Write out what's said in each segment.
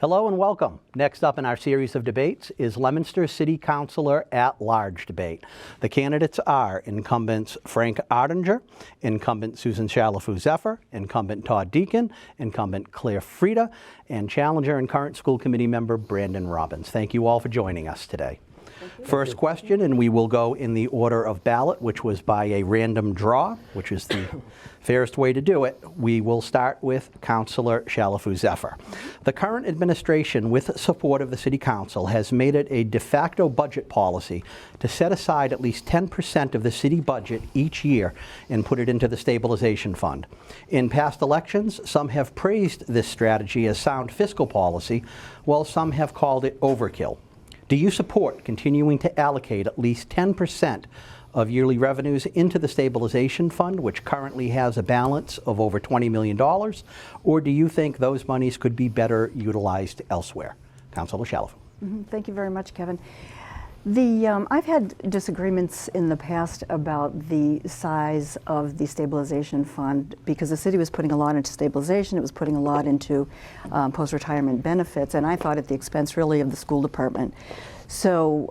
Hello and welcome. Next up in our series of debates is Leominster City Councilor at-large debate. The candidates are incumbents Frank Ardinger, incumbent Susan Chalafu-Zephyr, incumbent Todd Deacon, incumbent Claire Frieda, and challenger and current school committee member Brandon Robbins. Thank you all for joining us today. First question, and we will go in the order of ballot, which was by a random draw, which is the fairest way to do it. We will start with Councilor Chalafu-Zephyr. The current administration, with support of the City Council, has made it a de facto budget policy to set aside at least 10% of the city budget each year and put it into the stabilization fund. In past elections, some have praised this strategy as sound fiscal policy, while some have called it overkill. Do you support continuing to allocate at least 10% of yearly revenues into the stabilization fund, which currently has a balance of over $20 million, or do you think those monies could be better utilized elsewhere? Councilor Chalafu. Thank you very much, Kevin. I've had disagreements in the past about the size of the stabilization fund because the city was putting a lot into stabilization, it was putting a lot into post-retirement benefits, and I thought at the expense really of the school department. So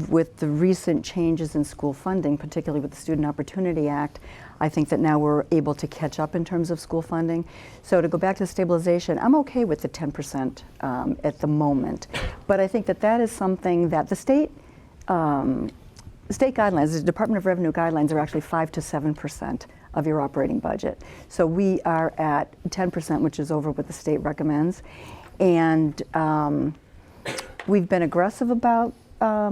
with the recent changes in school funding, particularly with the Student Opportunity Act, I think that now we're able to catch up in terms of school funding. So to go back to stabilization, I'm okay with the 10% at the moment. But I think that that is something that the state guidelines, the Department of Revenue guidelines are actually 5 to 7% of your operating budget. So we are at 10%, which is over what the state recommends. And we've been aggressive about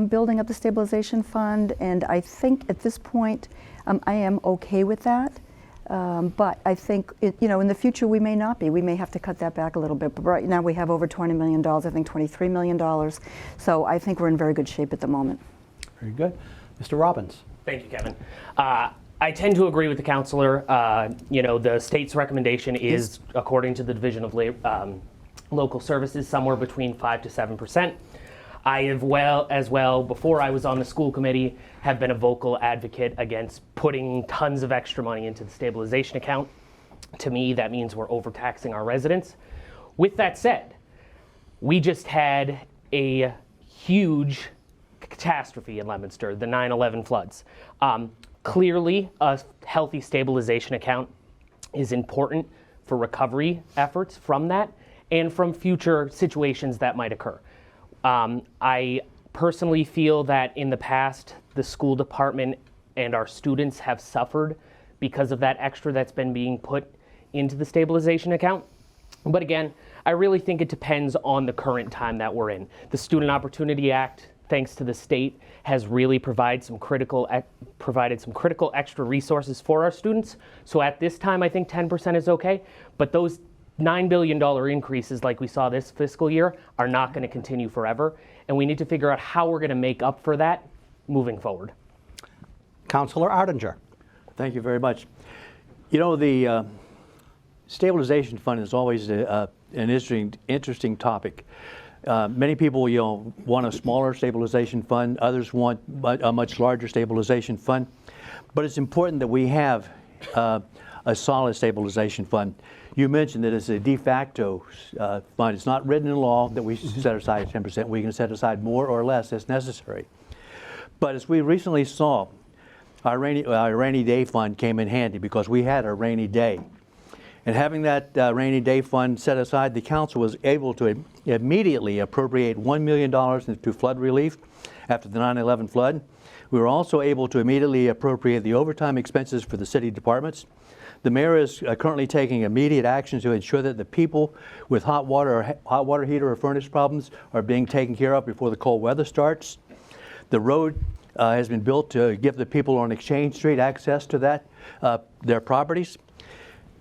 building up the stabilization fund, and I think at this point I am okay with that. But I think in the future we may not be. We may have to cut that back a little bit. But right now we have over $20 million, I think $23 million. So I think we're in very good shape at the moment. Very good. Mr. Robbins. Thank you, Kevin. I tend to agree with the councilor. The state's recommendation is, according to the Division of Local Services, somewhere between 5 to 7%. I as well, before I was on the school committee, have been a vocal advocate against putting tons of extra money into the stabilization account. To me, that means we're overtaxing our residents. With that said, we just had a huge catastrophe in Leominster, the 9/11 floods. Clearly, a healthy stabilization account is important for recovery efforts from that and from future situations that might occur. I personally feel that in the past, the school department and our students have suffered because of that extra that's been being put into the stabilization account. But again, I really think it depends on the current time that we're in. The Student Opportunity Act, thanks to the state, has really provided some critical extra resources for our students. So at this time, I think 10% is okay, but those $9 billion increases like we saw this fiscal year are not going to continue forever, and we need to figure out how we're going to make up for that moving forward. Councilor Ardinger. Thank you very much. The stabilization fund is always an interesting topic. Many people want a smaller stabilization fund, others want a much larger stabilization fund, but it's important that we have a solid stabilization fund. You mentioned that it's a de facto fund. It's not written in law that we set aside 10%. We can set aside more or less as necessary. But as we recently saw, our rainy day fund came in handy because we had a rainy day. And having that rainy day fund set aside, the council was able to immediately appropriate $1 million into flood relief after the 9/11 flood. We were also able to immediately appropriate the overtime expenses for the city departments. The mayor is currently taking immediate action to ensure that the people with hot water heater or furnace problems are being taken care of before the cold weather starts. The road has been built to give the people on Exchange Street access to their properties.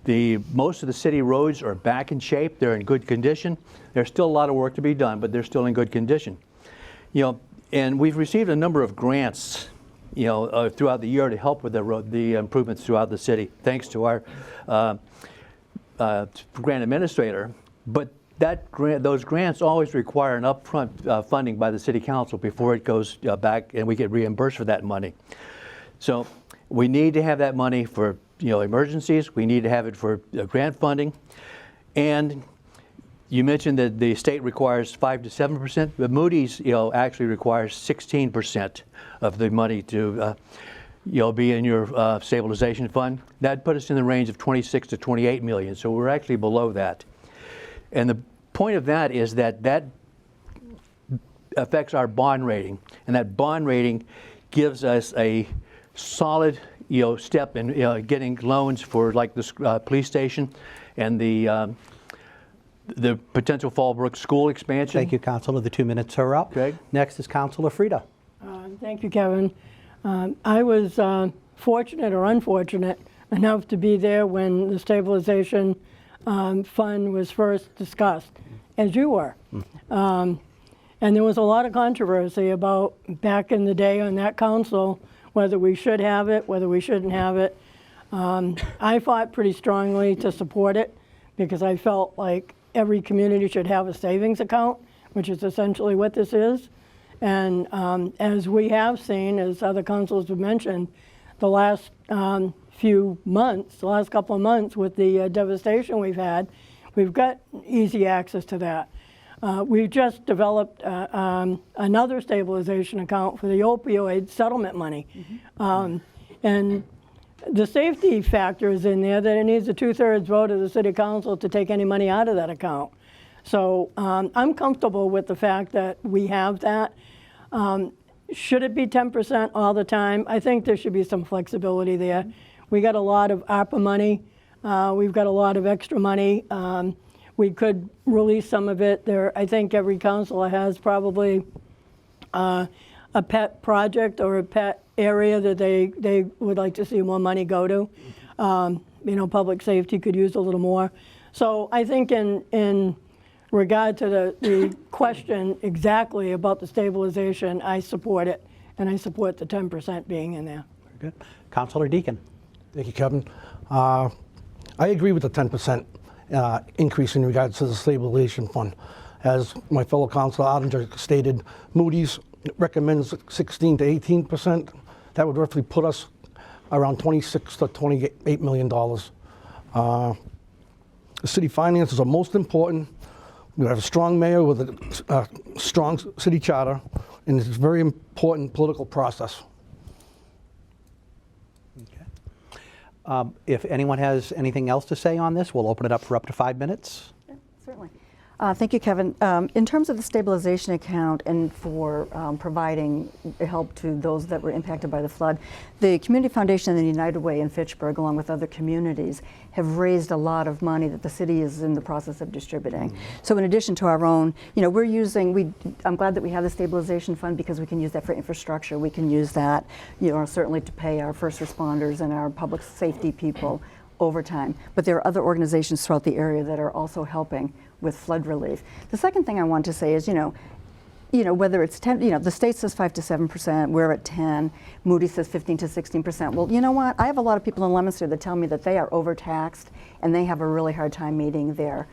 Most of the city roads are back in shape. They're in good condition. There's still a lot of work to be done, but they're still in good condition. And we've received a number of grants throughout the year to help with the improvements throughout the city, thanks to our grant administrator. But those grants always require an upfront funding by the city council before it goes back and we get reimbursed for that money. So we need to have that money for emergencies. We need to have it for grant funding. And You mentioned that the state requires 5 to 7%, but Moody's, actually requires 16% of the money to, be in your stabilization fund. That put us in the range of 26 to 28 million, so we're actually below that. And the point of that is that affects our bond rating, and that bond rating gives us a solid, step in getting loans for like this police station and the potential Fallbrook school expansion. Thank you, Councilor. The 2 minutes are up. Greg? Next is Councilor Frida. Thank you, Kevin. I was fortunate or unfortunate enough to be there when the stabilization fund was first discussed, as you were. And there was a lot of controversy about, back in the day on that council, whether we should have it, whether we shouldn't have it. I fought pretty strongly to support it because I felt like every community should have a savings account, which is essentially what this is. And as we have seen, as other councils have mentioned, the last few months, the last couple of months with the devastation we've had, we've got easy access to that. We've just developed another stabilization account for the opioid settlement money. And the safety factor is in there that it needs a 2/3 vote of the city council to take any money out of that account. So I'm comfortable with the fact that we have that. Should it be 10% all the time? I think there should be some flexibility there. We got a lot of ARPA money. We've got a lot of extra money. We could release some of it. I think every councilor has probably a pet project or a pet area that they would like to see more money go to. Public safety could use a little more. So I think in regard to the question exactly about the stabilization, I support it, and I support the 10% being in there. Very good. Councilor Deakin. Thank you, Kevin. I agree with the 10% increase in regards to the stabilization fund. As my fellow councilor Ottinger stated, Moody's recommends 16 to 18%. That would roughly put us around 26 to 28 million dollars. The city finances are most important. We have a strong mayor with a strong city charter, and it's a very important political process. If anyone has anything else to say on this, we'll open it up for up to 5 minutes. Yeah, certainly. Thank you, Kevin. In terms of the stabilization account and for providing help to those that were impacted by the flood, the Community Foundation and the United Way in Fitchburg, along with other communities, have raised a lot of money that the city is in the process of distributing. So in addition to our own, we're using, I'm glad that we have the stabilization fund because we can use that for infrastructure. We can use that, certainly to pay our first responders and our public safety people overtime. But there are other organizations throughout the area that are also helping with flood relief. The second thing I want to say is, whether it's 10, the state says 5 to 7%, we're at 10, Moody says 15 to 16%. Well, you know what? I have a lot of people in Leominster that tell me that they are overtaxed and they have a really hard time meeting their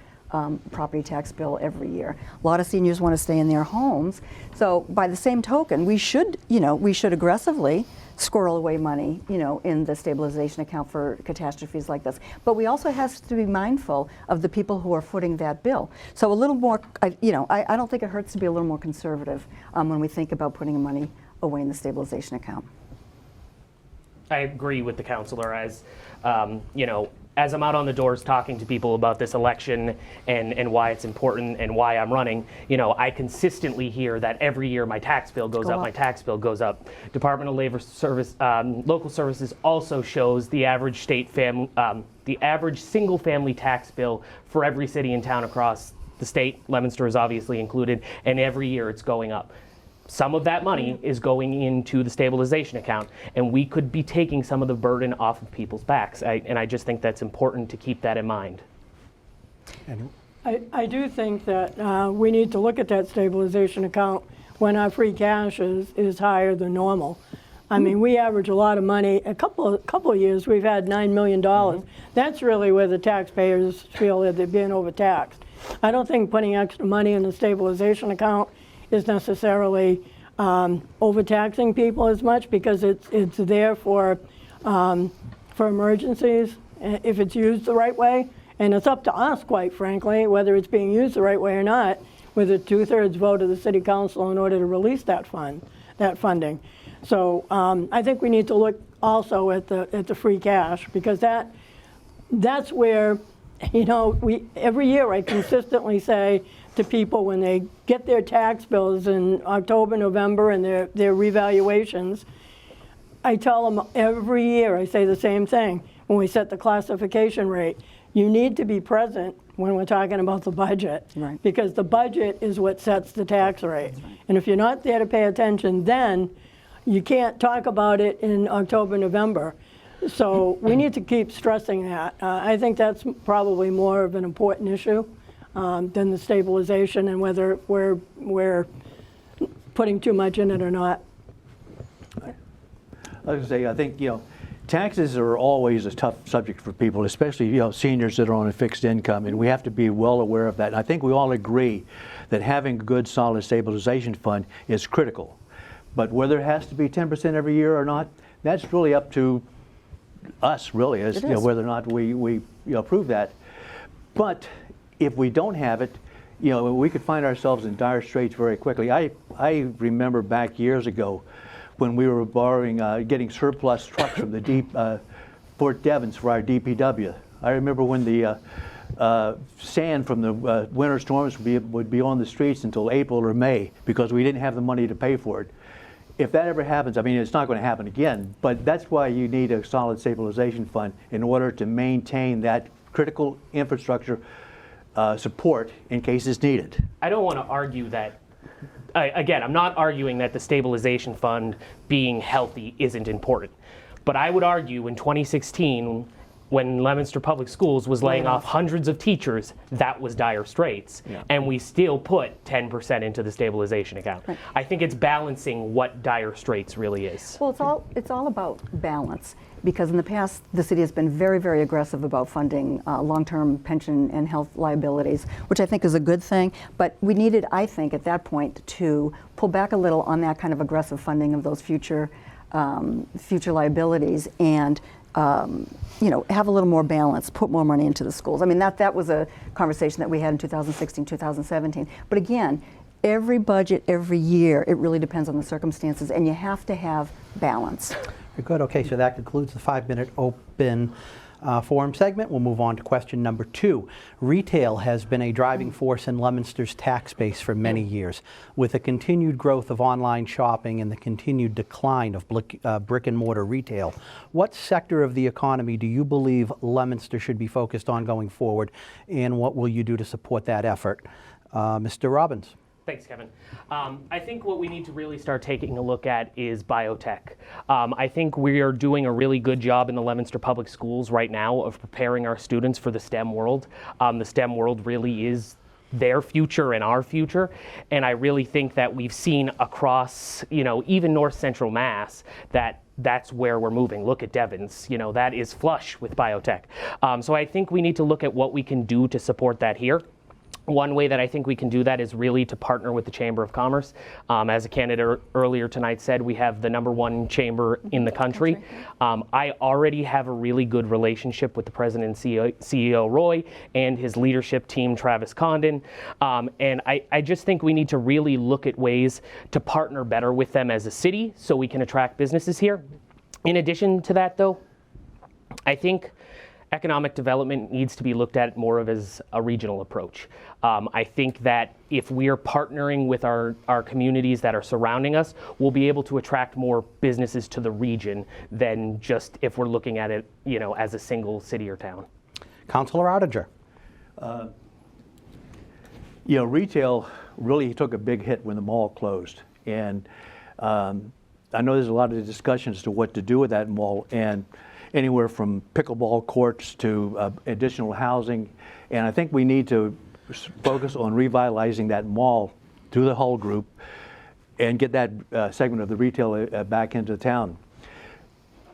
property tax bill every year. A lot of seniors want to stay in their homes. So by the same token, we should aggressively squirrel away money, in the stabilization account for catastrophes like this. But we also have to be mindful of the people who are footing that bill. So a little more, I don't think it hurts to be a little more conservative when we think about putting money away in the stabilization account. I agree with the councilor as I'm out on the doors talking to people about this election and why it's important and why I'm running, I consistently hear that every year my tax bill goes up, my tax bill goes up. Department of Labor Service, Local Services also shows the average the average single family tax bill for every city and town across the state. Leominster is obviously included, and every year it's going up. Some of that money is going into the stabilization account, and we could be taking some of the burden off of people's backs. And I just think that's important to keep that in mind. I do think that we need to look at that stabilization account when our free cash is higher than normal. I mean, we average a lot of money. A couple of years, we've had $9 million. That's really where the taxpayers feel that they're being overtaxed. I don't think putting extra money in the stabilization account is necessarily overtaxing people as much, because it's there for emergencies if it's used the right way, And it's up to us, quite frankly, whether it's being used the right way or not, with a 2/3 vote of the city council in order to release that funding. So I think we need to look also at the free cash, because that's where, you know, every year I consistently say to people when they get their tax bills in October, November, and their revaluations, I tell them every year, I say the same thing when we set the classification rate. You need to be present when we're talking about the budget, Right. because the budget is what sets the tax rate. And if you're not there to pay attention then, you can't talk about it in October, November. So we need to keep stressing that. I think that's probably more of an important issue than the stabilization and whether we're putting too much in it or not. I was going to say, I think, you know, taxes are always a tough subject for people, especially, you know, seniors that are on a fixed income, and we have to be well aware of that. And I think we all agree that having a good, solid stabilization fund is critical. But whether it has to be 10% every year or not, that's really up to us, really, as It you know, is. whether or not we approve that. But if we don't have it, you know, we could find ourselves in dire straits very quickly. I remember back years ago when we were borrowing, getting surplus trucks from the Fort Devens for our DPW. I remember when the sand from the winter storms would be on the streets until April or May because we didn't have the money to pay for it. If that ever happens, I mean, it's not going to happen again, but that's why you need a solid stabilization fund in order to maintain that critical infrastructure support in case it's needed. I don't want to argue that. Again, I'm not arguing that the stabilization fund being healthy isn't important. But I would argue in 2016, when Leominster Public Schools was laying off hundreds of teachers, that was dire straits. Yeah. And we still put 10% into the stabilization account. Right. I think it's balancing what dire straits really is. Well, it's all about balance, because in the past, the city has been very, very aggressive about funding long-term pension and health liabilities, which I think is a good thing. But we needed, I think, at that point, to pull back a little on that kind of aggressive funding of those future liabilities and you know, have a little more balance, put more money into the schools. I mean, that was a conversation that we had in 2016, 2017. But again, every budget, every year, it really depends on the circumstances, and you have to have balance. Very good. Okay, so that concludes the 5-minute open forum segment. We'll move on to question number 2. Retail has been a driving force in Leominster's tax base for many years. With the continued growth of online shopping and the continued decline of brick and mortar retail, what sector of the economy do you believe Leominster should be focused on going forward, and what will you do to support that effort? Mr. Robbins. Thanks, Kevin. I think what we need to really start taking a look at is biotech. I think we are doing a really good job in the Leominster Public Schools right now of preparing our students for the STEM world. The STEM world really is their future and our future, and I really think that we've seen across, you know, even North Central Mass, that's where we're moving. Look at Devens, you know, that is flush with biotech. So I think we need to look at what we can do to support that here. One way that I think we can do that is really to partner with the Chamber of Commerce. As a candidate earlier tonight said, we have the #1 chamber in the country. I already have a really good relationship with the President and CEO Roy and his leadership team, Travis Condon. And I just think we need to really look at ways to partner better with them as a city so we can attract businesses here. In addition to that, though, I think economic development needs to be looked at more of as a regional approach. I think that if we are partnering with our communities that are surrounding us, we'll be able to attract more businesses to the region than just if we're looking at it, you know, as a single city or town. Councilor Ottinger. You know, retail really took a big hit when the mall closed. And I know there's a lot of discussion as to what to do with that mall, and anywhere from pickleball courts to additional housing. And I think we need to focus on revitalizing that mall through the whole group and get that segment of the retail back into town.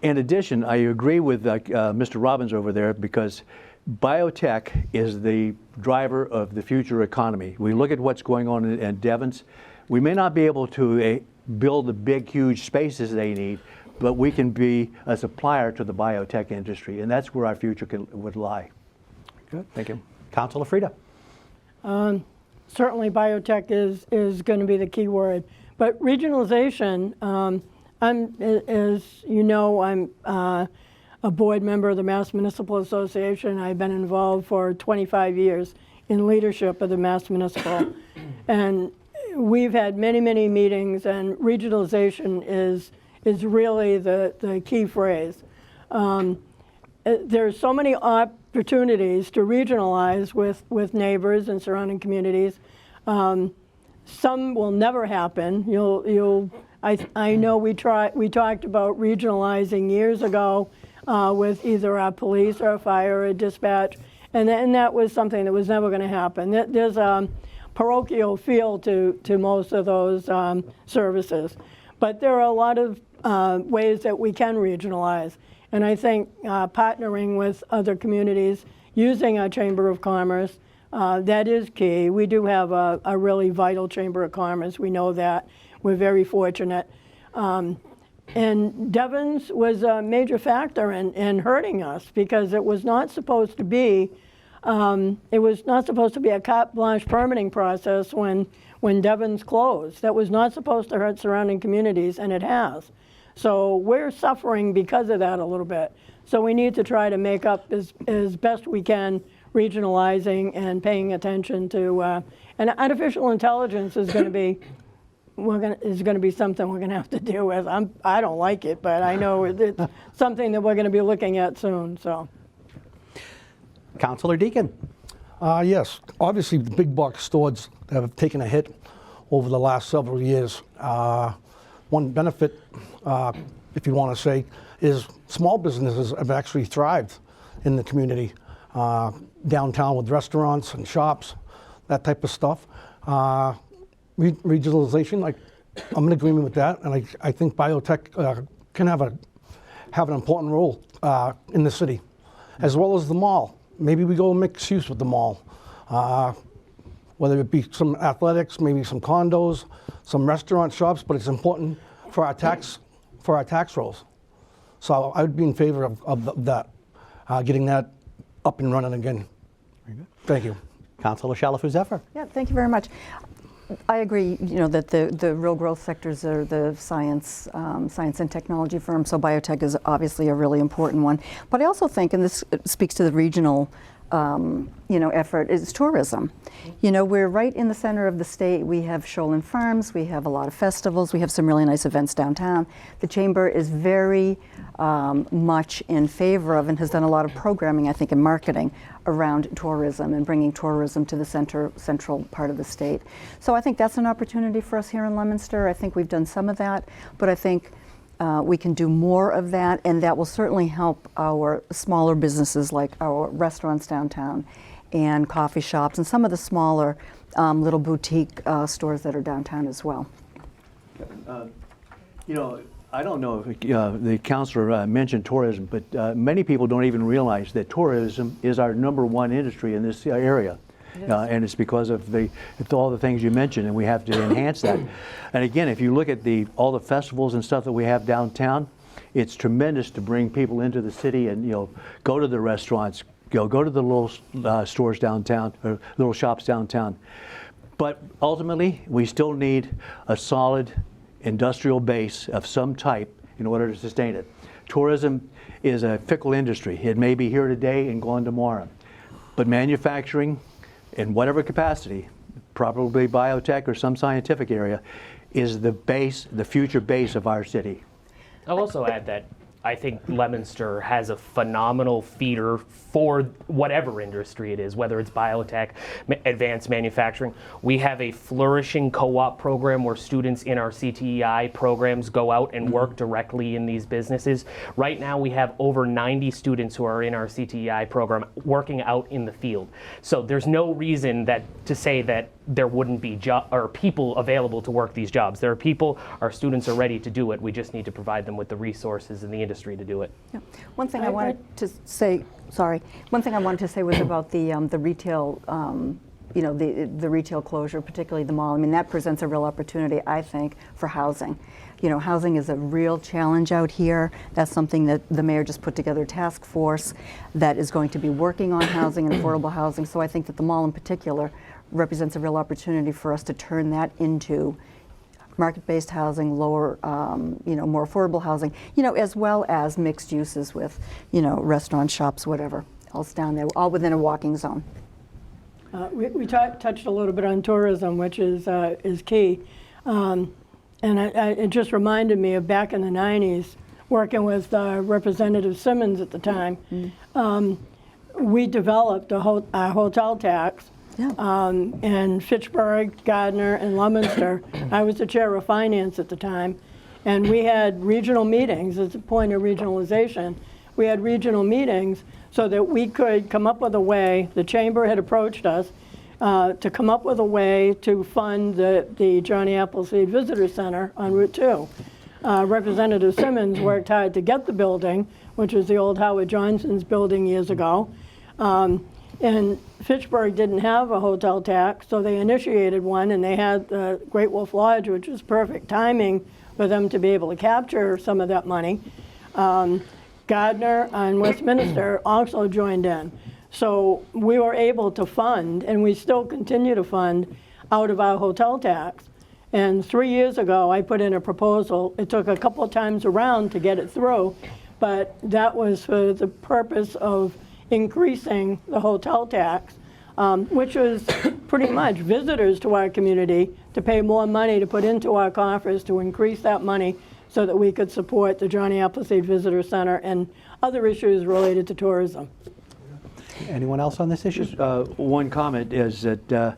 In addition, I agree with Mr. Robbins over there, because biotech is the driver of the future economy. We look at what's going on in Devens. We may not be able to build the big, huge spaces they need, but we can be a supplier to the biotech industry, and that's where our future would lie. Good. Thank you. Councilor Frida. Certainly biotech is going to be the key word. But regionalization, as you know, I'm a board member of the Mass Municipal Association. I've been involved for 25 years in leadership of the Mass Municipal. And we've had many, many meetings, and regionalization is really the key phrase. There's so many opportunities to regionalize with neighbors and surrounding communities. Some will never happen. I know we talked about regionalizing years ago with either our police or fire or dispatch, and that was something that was never going to happen. There's a parochial feel to most of those services, but there are a lot of ways that we can regionalize. And I think partnering with other communities, using our Chamber of Commerce, that is key. We do have a really vital Chamber of Commerce. We know that. We're very fortunate. And Devon's was a major factor in hurting us, because it was not supposed to be a carte blanche permitting process when Devon's closed. That was not supposed to hurt surrounding communities, and it has. So we're suffering because of that a little bit. So we need to try to make up as best we can, regionalizing and paying attention to, and artificial intelligence is going to be something we're going to have to deal with. I don't like it, but I know it's something that we're going to be looking at soon. So, Councilor Deacon. Yes, obviously the big box stores have taken a hit over the last several years. One benefit, if you want to say, is small businesses have actually thrived in the community, downtown with restaurants and shops, that type of stuff. Regionalization, I'm in agreement with that, and I think biotech can have an important role in the city, as well as the mall. Maybe we go mixed use with the mall, whether it be some athletics, maybe some condos, some restaurant shops, but it's important for our tax rolls. So I would be in favor of that, getting that up and running again. Very good. Thank you. Councilor Shalafu Zephyr. Yeah, thank you very much. I agree, that the real growth sectors are the science and technology firms, so biotech is obviously a really important one. But I also think, and this speaks to the regional effort, is tourism. We're right in the center of the state. We have Shoalin Farms, we have a lot of festivals, we have some really nice events downtown. The Chamber is very much in favor of and has done a lot of programming, I think, and marketing around tourism and bringing tourism to the central part of the state. So I think that's an opportunity for us here in Leominster. I think we've done some of that, but I think we can do more of that, and that will certainly help our smaller businesses like our restaurants downtown and coffee shops and some of the smaller little boutique stores that are downtown as well. I don't know if the councilor mentioned tourism, but many people don't even realize that tourism is our #1 industry in this area. And it's because of all the things you mentioned, and we have to enhance that. And again, if you look at all the festivals and stuff that we have downtown, it's tremendous to bring people into the city and go to the restaurants, go to the little stores downtown or little shops downtown. But ultimately, we still need a solid industrial base of some type in order to sustain it. Tourism is a fickle industry. It may be here today and gone tomorrow, but manufacturing, in whatever capacity, probably biotech or some scientific area, is the base, the future base of our city. I'll also add that I think Leominster has a phenomenal feeder for whatever industry it is, whether it's biotech, advanced manufacturing. We have a flourishing co-op program where students in our CTEI programs go out and work directly in these businesses. Right now we have over 90 students who are in our CTEI program working out in the field. So there's no reason to say that there wouldn't be people available to work these jobs. There are people, our students are ready to do it. We just need to provide them with the resources in the industry to do it. Yeah. One thing I wanted to say was about the retail you know, the retail closure, particularly the mall. I mean, that presents a real opportunity, I think, for housing. You know, housing is a real challenge out here. That's something that the mayor just put together a task force that is going to be working on housing and affordable housing. So I think that the mall in particular represents a real opportunity for us to turn that into market-based housing, lower, you know, more affordable housing, you know, as well as mixed uses with, you know, restaurants, shops, whatever else down there, all within a walking zone. We touched a little bit on tourism, which is key. And it just reminded me of back in the 90s, working with Representative Simmons at the time. We developed a hotel tax. Yeah. In Fitchburg, Gardner, and Leominster. I was the chair of finance at the time. And we had regional meetings as a point of regionalization. We had regional meetings so that we could come up with a way, the chamber had approached us, to come up with a way to fund the Johnny Appleseed Visitor Center on Route 2. Representative Simmons worked hard to get the building, which was the old Howard Johnson's building years ago. And Fitchburg didn't have a hotel tax, so they initiated one, and they had the Great Wolf Lodge, which was perfect timing for them to be able to capture some of that money. Gardner and Westminster also joined in. So we were able to fund, and we still continue to fund, out of our hotel tax. And 3 years ago, I put in a proposal. It took a couple of times around to get it through, but that was for the purpose of increasing the hotel tax, which was pretty much visitors to our community to pay more money to put into our coffers to increase that money so that we could support the Johnny Appleseed Visitor Center and other issues related to tourism. Anyone else on this issue? Just one comment is that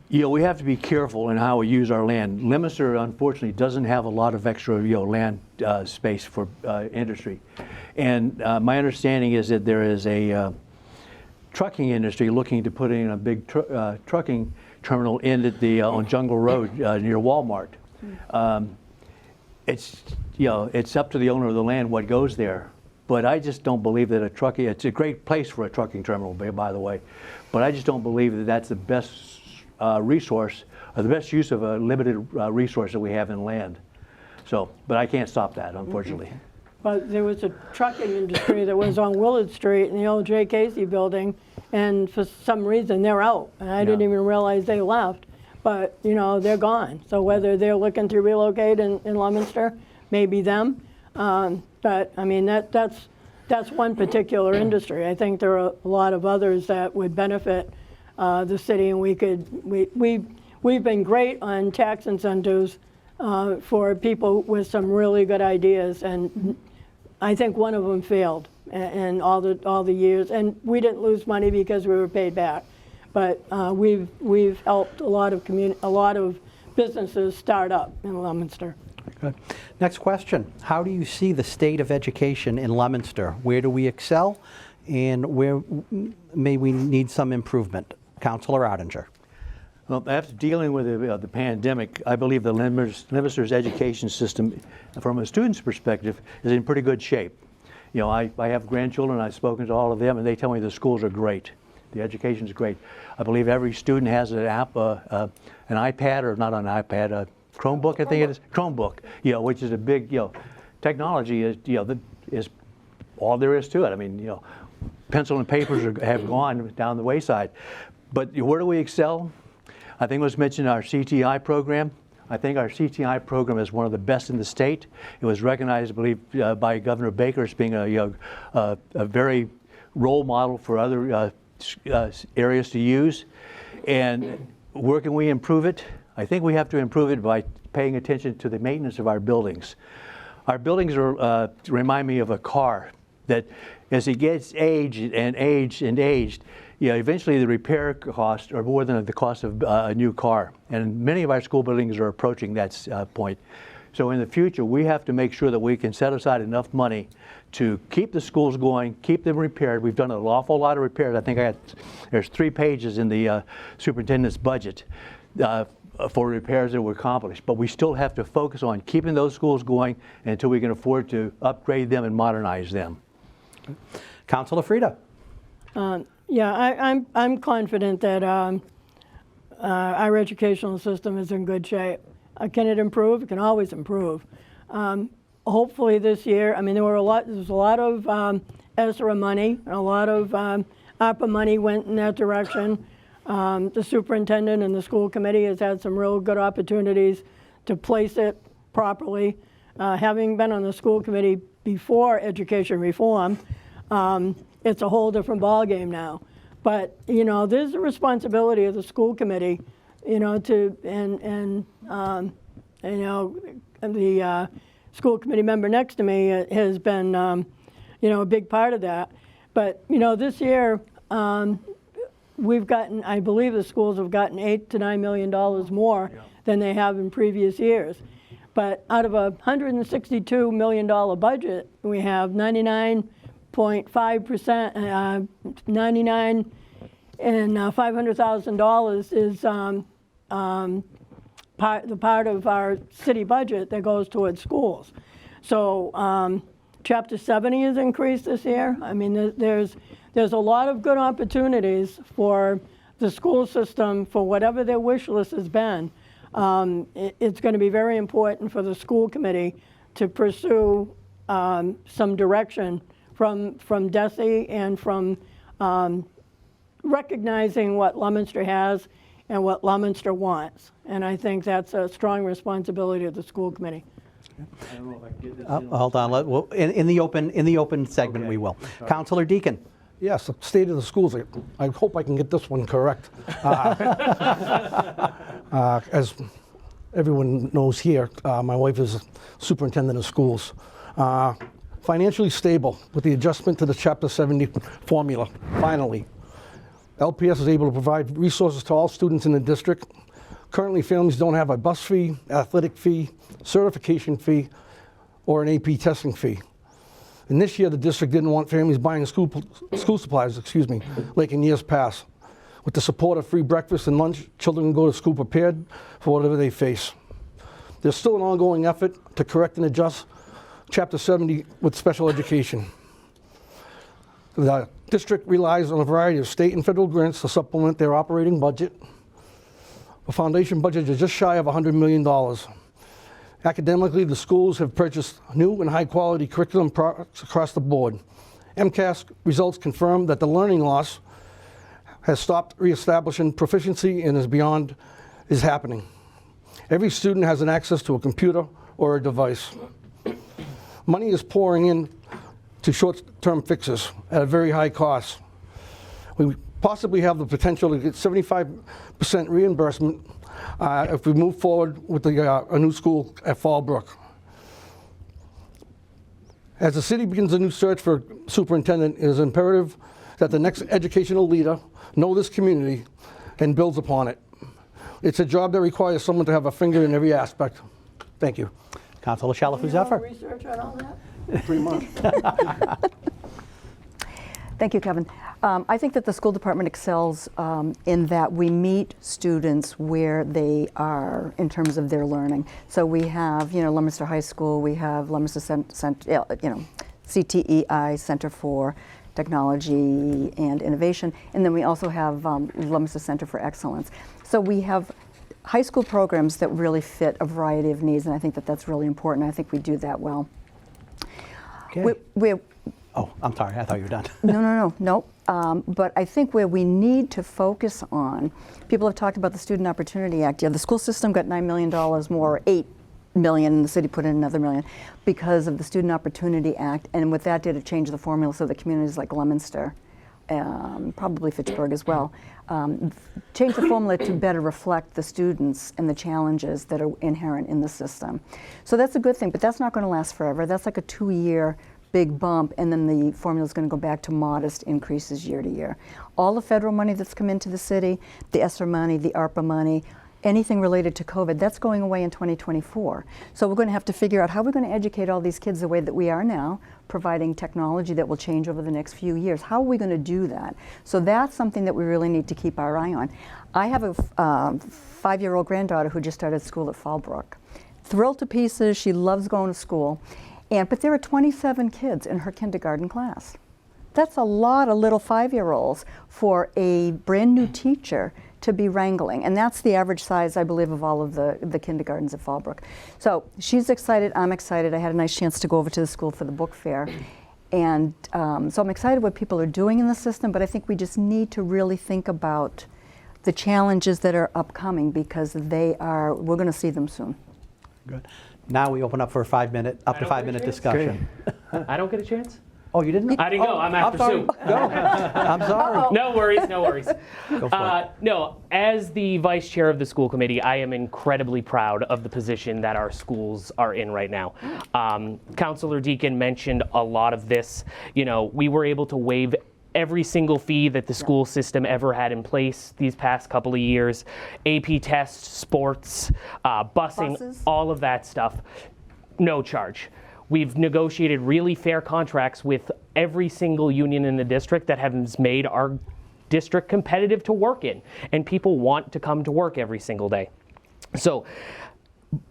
you know, we have to be careful in how we use our land. Leominster, unfortunately, doesn't have a lot of extra, you know, land space for industry. And my understanding is that there is a trucking industry looking to put in a big trucking terminal in at the on Jungle Road near Walmart. It's, you know, it's up to the owner of the land what goes there. But I just don't believe that it's a great place for a trucking terminal, by the way. But I just don't believe that that's the best resource, or the best use of a limited resource that we have in land. So, but I can't stop that, unfortunately. But there was a trucking industry that was on Willard Street in the old J. Casey building, and for some reason they're out. And I didn't even realize they left. But, you know, they're gone. So whether they're looking to relocate in Leominster, maybe them. But I mean, that's one particular industry. I think there are a lot of others that would benefit the city, and we've been great on tax incentives for people with some really good ideas, and I think one of them failed in all the years, and we didn't lose money because we were paid back. But we've helped a lot of businesses start up in Leominster. Good. Next question. How do you see the state of education in Leominster? Where do we excel, and where may we need some improvement? Councilor Ottinger. Well, after dealing with the pandemic, I believe the Leominster's education system, from a student's perspective, is in pretty good shape. You know, I have grandchildren, I've spoken to all of them, and they tell me the schools are great. The education is great. I believe every student has an app, an iPad, or not an iPad, a Chromebook, I think it is, Chromebook, you know, which is a big, you know, technology is, you know, is all there is to it. I mean, you know, pencil and papers have gone down the wayside. But where do we excel? I think it was mentioned our CTI program. I think our CTI program is one of the best in the state. It was recognized, I believe, by Governor Baker as being a very role model for other areas to use. And where can we improve it? I think we have to improve it by paying attention to the maintenance of our buildings. Our buildings remind me of a car that, as it gets aged and aged and aged, you know, eventually the repair costs are more than the cost of a new car. And many of our school buildings are approaching that point. So in the future, we have to make sure that we can set aside enough money to keep the schools going, keep them repaired. We've done an awful lot of repairs. I think there's 3 pages in the superintendent's budget for repairs that were accomplished. But we still have to focus on keeping those schools going until we can afford to upgrade them and modernize them. Councilor Frida. Yeah, I'm confident that our educational system is in good shape. Can it improve? It can always improve. Hopefully this year, I mean, there was a lot of ESSER money, and a lot of ARPA money went in that direction. The superintendent and the school committee has had some real good opportunities to place it properly. Having been on the school committee before education reform, it's a whole different ballgame now. But, you know, there's a responsibility of the school committee, you know, the school committee member next to me has been, you know, a big part of that. But, you know, this year, we've gotten, I believe the schools have gotten $8 to $9 million more than they have in previous years. But out of a $162 million budget, we have 99.5%, 99 and $500,000 is the part of our city budget that goes towards schools. So Chapter 70 is increased this year. I mean, there's a lot of good opportunities for the school system for whatever their wish list has been. It's going to be very important for the school committee to pursue some direction from DESE and from recognizing what Leominster has and what Leominster wants. And I think that's a strong responsibility of the school committee. I don't know if I can get this Hold on. In the open segment, Okay. we will. Councilor Deacon. Yes, the state of the schools. I hope I can get this one correct. As everyone knows here, my wife is a superintendent of schools. Financially stable with the adjustment to the Chapter 70 formula, finally. LPS is able to provide resources to all students in the district. Currently, families don't have a bus fee, athletic fee, certification fee, or an AP testing fee. And this year, the district didn't want families buying school supplies, like in years past. With the support of free breakfast and lunch, children can go to school prepared for whatever they face. There's still an ongoing effort to correct and adjust Chapter 70 with special education. The district relies on a variety of state and federal grants to supplement their operating budget. The foundation budget is just shy of $100 million. Academically, the schools have purchased new and high-quality curriculum products across the board. MCAS results confirm that the learning loss has stopped reestablishing proficiency and is happening. Every student has an access to a computer or a device. Money is pouring in to short-term fixes at a very high cost. We possibly have the potential to get 75% reimbursement if we move forward with a new school at Fallbrook. As the city begins a new search for superintendent, it is imperative that the next educational leader know this community and builds upon it. It's a job that requires someone to have a finger in every aspect. Thank you. Councilor Do you know Shalafu-Zephyr. research on all that? Pretty much. Thank you, Kevin. I think that the school department excels in that we meet students where they are in terms of their learning. So we have, you know, Leominster High School, we have Leominster CTEI, Center for Technology and Innovation, and then we also have Leominster Center for Excellence. So we have high school programs that really fit a variety of needs, and I think that that's really important. I think we do that well. Okay. We're Oh, I'm sorry. I thought you were done. No. But I think where we need to focus on, people have talked about the Student Opportunity Act. Yeah, the school system got $9 million more, $8 million, and the city put in another $1 million because of the Student Opportunity Act. And what that did, it changed the formula so that communities like Leominster, probably Fitchburg as well, changed the formula to better reflect the students and the challenges that are inherent in the system. So that's a good thing, but that's not going to last forever. That's like a 2-year big bump, and then the formula is going to go back to modest increases year to year. All the federal money that's come into the city, the ESSER money, the ARPA money, anything related to COVID, that's going away in 2024. So we're going to have to figure out how we're going to educate all these kids the way that we are now, providing technology that will change over the next few years. How are we going to do that? So that's something that we really need to keep our eye on. I have a 5-year-old granddaughter who just started school at Fallbrook. Thrilled to pieces, she loves going to school. But there are 27 kids in her kindergarten class. That's a lot of little 5-year-olds for a brand new teacher to be wrangling. And that's the average size, I believe, of all of the kindergartens at Fallbrook. So she's excited, I'm excited. I had a nice chance to go over to the school for the book fair. And so I'm excited what people are doing in the system, but I think we just need to really think about the challenges that are upcoming, because we're going to see them soon. Good. Now we open up for a 5-minute, up to 5-minute discussion. I don't get a chance? Oh, you didn't? I didn't go. I'm after sorry. Sue. Go. I'm sorry. No worries, no worries. Go for it. No, as the vice chair of the school committee, I am incredibly proud of the position that our schools are in right now. Councilor Deacon mentioned a lot of this. You know, we were able to waive every single fee that the school system ever had in place these past couple of years. AP tests, sports, busing, Buses. all of that stuff, no charge. We've negotiated really fair contracts with every single union in the district that has made our district competitive to work in. And people want to come to work every single day. So,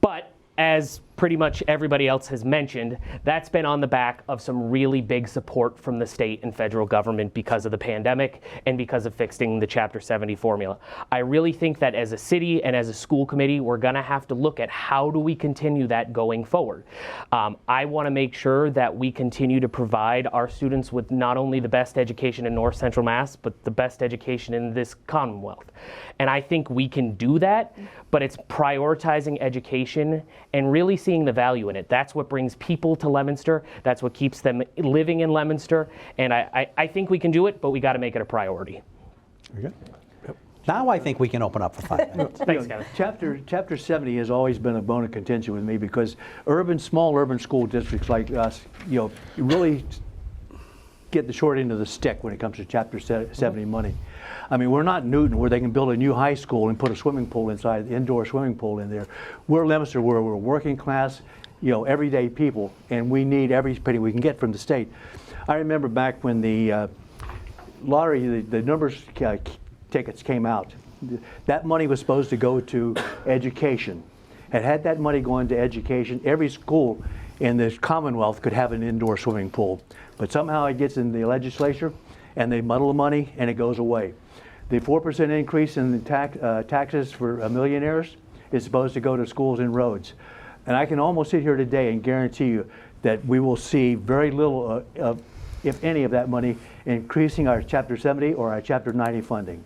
but as pretty much everybody else has mentioned, that's been on the back of some really big support from the state and federal government because of the pandemic and because of fixing the Chapter 70 formula. I really think that as a city and as a school committee, we're gonna have to look at how do we continue that going forward. I wanna make sure that we continue to provide our students with not only the best education in North Central Mass, but the best education in this Commonwealth. And I think we can do that, but it's prioritizing education and really seeing the value in it. That's what brings people to Leominster. That's what keeps them living in Leominster. And I think we can do it, but we got to make it a priority. Very good. Now I think we can open up for 5 minutes. Thanks, Kevin. Chapter 70 has always been a bone of contention with me, because small urban school districts like us, really get the short end of the stick when it comes to Chapter 70 money. I mean, we're not Newton, where they can build a new high school and put a swimming pool inside, indoor swimming pool in there. We're Leominster, where we're working class, everyday people, and we need every penny we can get from the state. I remember back when the lottery, the numbers tickets came out. That money was supposed to go to education. And had that money gone to education, every school in the Commonwealth could have an indoor swimming pool. But somehow it gets in the legislature, and they muddle the money, and it goes away. The 4% increase in the taxes for millionaires is supposed to go to schools and roads. And I can almost sit here today and guarantee you that we will see very little, if any, of that money increasing our Chapter 70 or our Chapter 90 funding.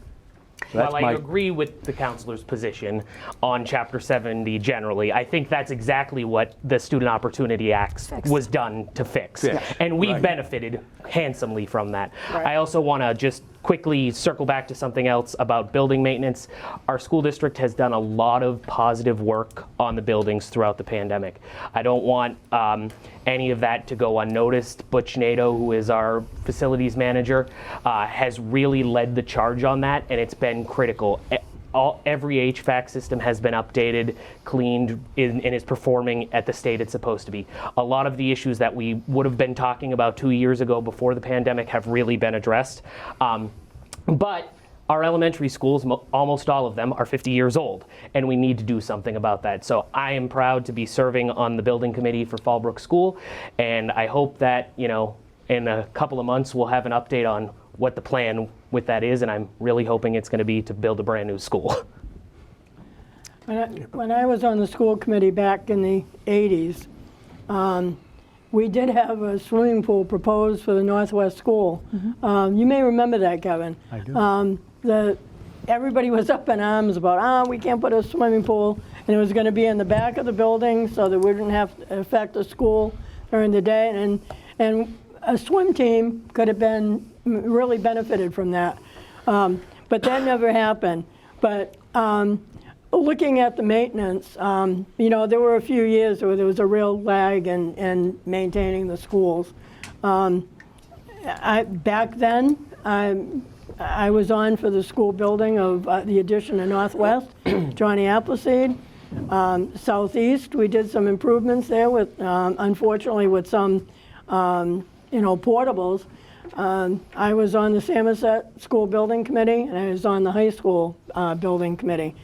So While I agree with the councilor's position on Chapter 70 generally, I think that's exactly what the Student Opportunity Act was done to fix. And we've benefited handsomely from that. Right. I also want to just quickly circle back to something else about building maintenance. Our school district has done a lot of positive work on the buildings throughout the pandemic. I don't want any of that to go unnoticed. Butch Nato, who is our facilities manager, has really led the charge on that, and it's been critical. Every HVAC system has been updated, cleaned, and is performing at the state it's supposed to be. A lot of the issues that we would have been talking about 2 years ago before the pandemic have really been addressed. But our elementary schools, almost all of them, are 50 years old, and we need to do something about that. So I am proud to be serving on the building committee for Fallbrook School, and I hope that, in a couple of months we'll have an update on what the plan with that is, and I'm really hoping it's going to be to build a brand new school. When I was on the school committee back in the 80s, we did have a swimming pool proposed for the Northwest School. You may remember that, Kevin. I do. Everybody was up in arms about, we can't put a swimming pool, and it was going to be in the back of the building so that we didn't have to affect the school during the day, and a swim team could have been really benefited from that. But that never happened. But looking at the maintenance, there were a few years where there was a real lag in maintaining the schools. Back then, I was on for the school building of the addition of Northwest, Johnny Appleseed. Southeast, we did some improvements there with, unfortunately, with some, portables. I was on the Samoset School Building Committee, and I was on the high school building committee.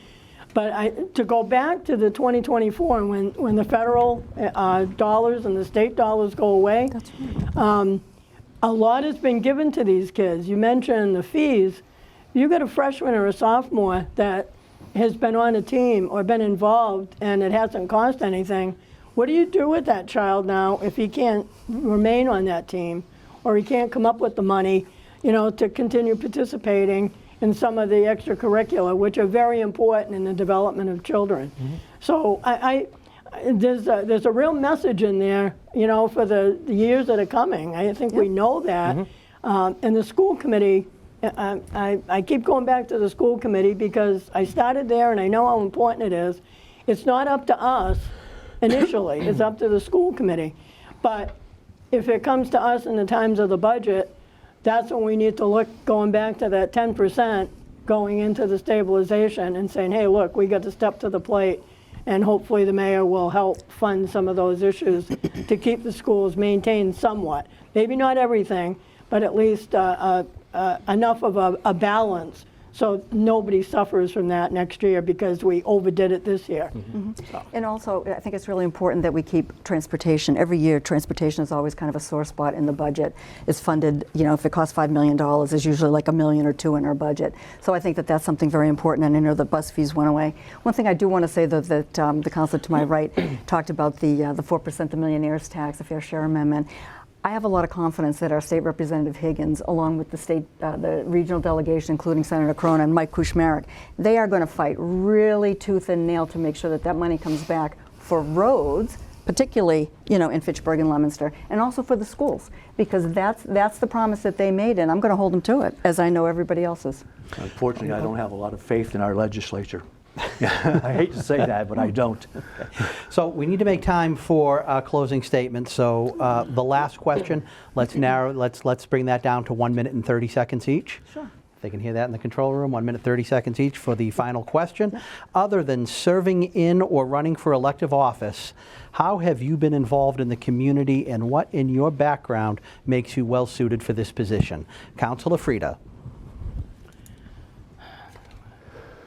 But to go back to the 2024, when the federal dollars and the state dollars go away, That's right. a a lot has been given to these kids. You mentioned the fees. You got a freshman or a sophomore that has been on a team or been involved and it hasn't cost anything. What do you do with that child now if he can't remain on that team or he can't come up with the money, to continue participating in some of the extracurricular, which are very important in the development of children? So there's a real message in there, for the years that are coming. I think we know that. And the school committee, I keep going back to the school committee because I started there and I know how important it is. It's not up to us initially, it's up to the school committee. But if it comes to us in the times of the budget, that's when we need to look, going back to that 10% going into the stabilization and saying, hey, look, we got to step to the plate. And hopefully the mayor will help fund some of those issues to keep the schools maintained somewhat. Maybe not everything, but at least enough of a balance so nobody suffers from that next year because we overdid it this year. And also, I think it's really important that we keep transportation. Every year, transportation is always kind of a sore spot in the budget. It's funded, if it costs $5 million, it's usually like $1 million or $2 million in our budget. So I think that that's something very important, and I know the bus fees went away. One thing I do want to say, though, that the councilor to my right talked about the 4% the millionaires tax, the fair share amendment. I have a lot of confidence that our State Representative Higgins, along with the regional delegation, including Senator Crone and Mike Kuchmarek, they are going to fight really tooth and nail to make sure that that money comes back for roads, particularly, in Fitchburg and Leominster, and also for the schools, because that's the promise that they made, and I'm going to hold them to it, as I know everybody else is. Unfortunately, I don't have a lot of faith in our legislature. I hate to say that, but I don't. So we need to make time for closing statements. So the last question, let's bring that down to 1 minute and 30 seconds each. Sure. If they can hear that in the control room, 1 minute, 30 seconds each for the final question. Other than serving in or running for elective office, how have you been involved in the community, and what in your background makes you well suited for this position? Councilor Frida.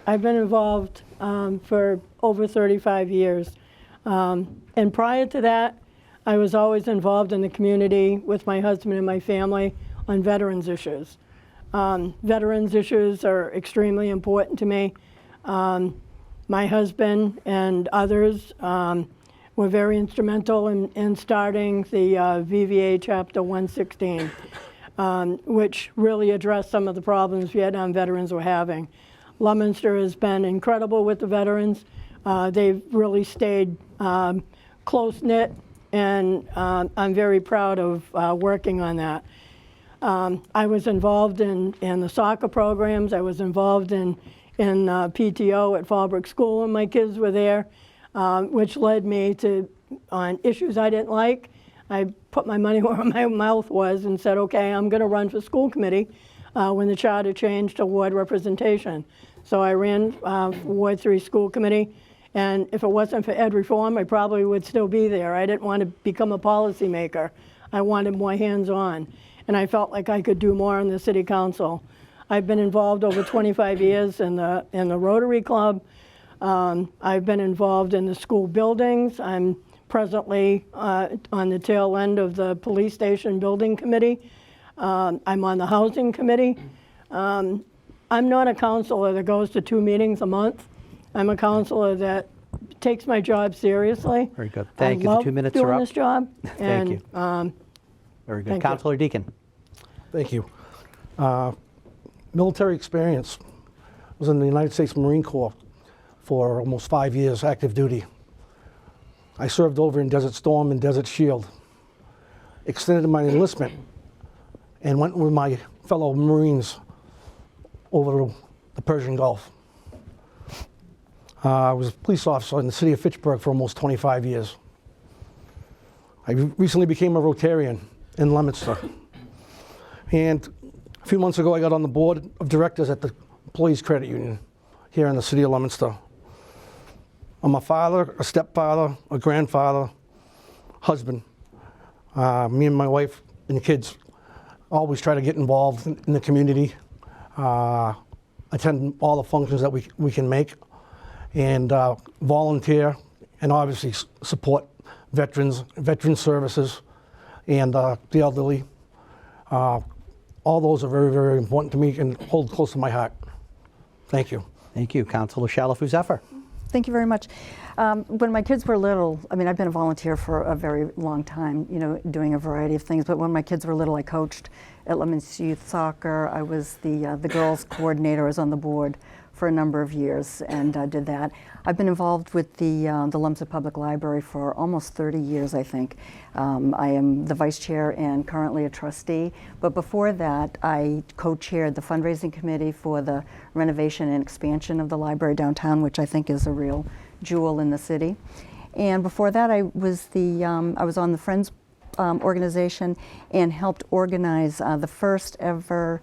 I've been involved for over 35 years. And prior to that, I was always involved in the community with my husband and my family on veterans issues. Veterans issues are extremely important to me. My husband and others were very instrumental in starting the VVA Chapter 116, which really addressed some of the problems Vietnam veterans were having. Leominster has been incredible with the veterans. They've really stayed close-knit, and I'm very proud of working on that. I was involved in the soccer programs. I was involved in PTO at Fallbrook School when my kids were there, which led me to, on issues I didn't like, I put my money where my mouth was and said, okay, I'm going to run for school committee when the charter changed to ward representation. So I ran for Ward 3 School Committee, and if it wasn't for ed reform, I probably would still be there. I didn't want to become a policymaker. I wanted more hands-on, and I felt like I could do more in the City Council. I've been involved over 25 years in the Rotary Club. I've been involved in the school buildings. I'm presently on the tail end of the police station building committee. I'm on the housing committee. I'm not a counselor that goes to 2 meetings a month. I'm a counselor that takes my job seriously. Very good. Thank you. The 2 minutes are up. I love doing this job. Thank you. Very good. Councilor Deakin. Thank you. Military experience. I was in the United States Marine Corps for almost 5 years, active duty. I served over in Desert Storm and Desert Shield. Extended my enlistment and went with my fellow Marines over the Persian Gulf. I was a police officer in the city of Fitchburg for almost 25 years. I recently became a Rotarian in Leominster. And a few months ago, I got on the board of directors at the Employees Credit Union here in the city of Leominster. I'm a father, a stepfather, a grandfather, husband. Me and my wife and the kids always try to get involved in the community, attend all the functions that we can make, and volunteer, and obviously support veteran services and the elderly. All those are very, very important to me and hold close to my heart. Thank you. Thank you. Councilor Shalafu-Zephyr. Thank you very much. When my kids were little, I mean, I've been a volunteer for a very long time, you know, doing a variety of things, but when my kids were little, I coached at Leominster Youth Soccer. I was the girls coordinator. I was on the board for a number of years and did that. I've been involved with the Leominster Public Library for almost 30 years, I think. I am the vice chair and currently a trustee, but before that, I co-chaired the fundraising committee for the renovation and expansion of the library downtown, which I think is a real jewel in the city. And before that, I was on the Friends organization and helped organize the first ever